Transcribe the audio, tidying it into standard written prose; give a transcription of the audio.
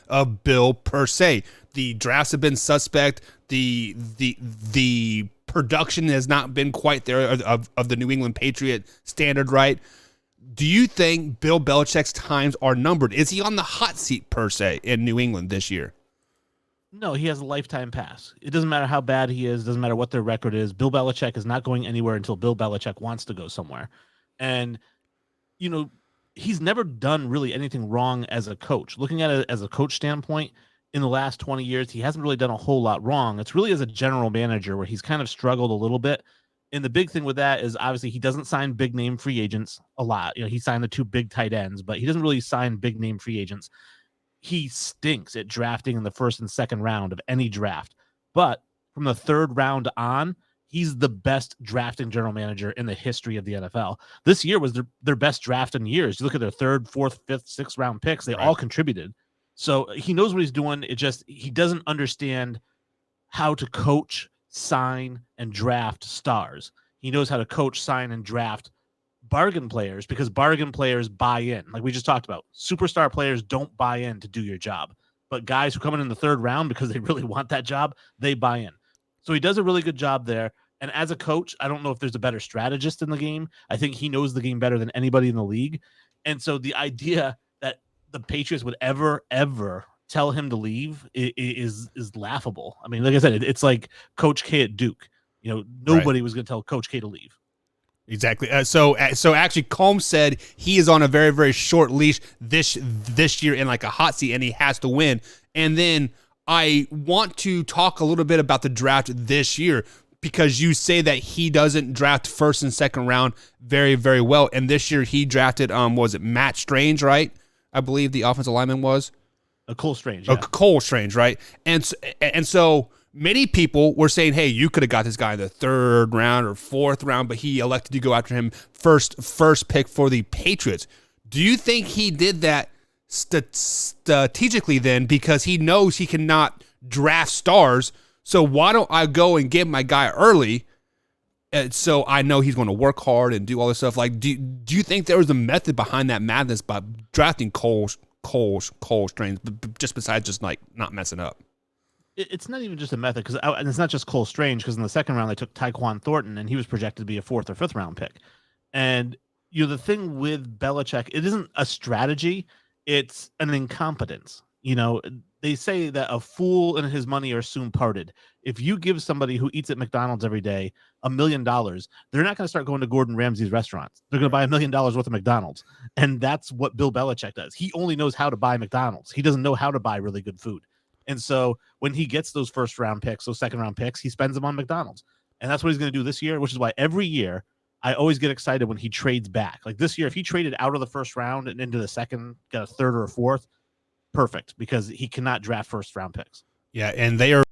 of Bill per se. The drafts have been suspect. The production has not been quite there of the New England Patriot standard, right? Do you think Bill Belichick's times are numbered? Is he on the hot seat per se in New England this year? No, he has a lifetime pass. It doesn't matter how bad he is. Doesn't matter what their record is. Bill Belichick is not going anywhere until Bill Belichick wants to go somewhere. And, you know, he's never done really anything wrong as a coach. Looking at it as a coach standpoint, in the last 20 years, he hasn't really done a whole lot wrong. It's really as a general manager where he's kind of struggled a little bit. And the big thing with that is obviously he doesn't sign big name free agents a lot. You know, he signed the two big tight ends, but he doesn't really sign big name free agents. He stinks at drafting in the first and second round of any draft. But from the third round on, he's the best drafting general manager in the history of the NFL. This year was their best draft in years. You look at their third, fourth, fifth, sixth round picks, they all contributed. So he knows what he's doing. It just, he doesn't understand how to coach, sign, and draft stars. He knows how to coach, sign, and draft bargain players because bargain players buy in. Like we just talked about, superstar players don't buy in to do your job, but guys who come in the third round because they really want that job, they buy in. So he does a really good job there. And as a coach, I don't know if there's a better strategist in the game. I think he knows the game better than anybody in the league. And so the idea that the Patriots would ever tell him to leave is laughable. I mean, like I said, it's like Coach K at Duke. You know, nobody was going to tell Coach K to leave. Exactly. So actually, Combs said he is on a very, very short leash this year in like a hot seat, and he has to win. And then I want to talk a little bit about the draft this year because you say that he doesn't draft first and second round very, very well. And this year he drafted, was it Matt Strange, right? I believe the offensive lineman was. Cole Strange. Yeah. Cole Strange, right? And so many people were saying, hey, you could have got this guy in the third round or fourth round, but he elected to go after him first pick for the Patriots. Do you think he did that strategically then because he knows he cannot draft stars? So why don't I go and get my guy early so I know he's going to work hard and do all this stuff? Like, do you think there was a method behind that madness by drafting Cole Strange, just besides just like not messing up? It's not even just a method and it's not just Cole Strange because in the second round they took Tyquan Thornton and he was projected to be a fourth or fifth round pick. And the thing with Belichick, it isn't a strategy, it's an incompetence. They say that a fool and his money are soon parted. If you give somebody who eats at McDonald's every day $1 million, they're not going to start going to Gordon Ramsay's restaurants. They're going to buy $1 million worth of McDonald's. And that's what Bill Belichick does. He only knows how to buy McDonald's. He doesn't know how to buy really good food. And so when he gets those first round picks, those second round picks, he spends them on McDonald's. And that's what he's going to do this year, which is why every year I always get excited when he trades back. Like this year, if he traded out of the first round and into the second, got a third or a fourth, perfect, because he cannot draft first round picks. Yeah, and they are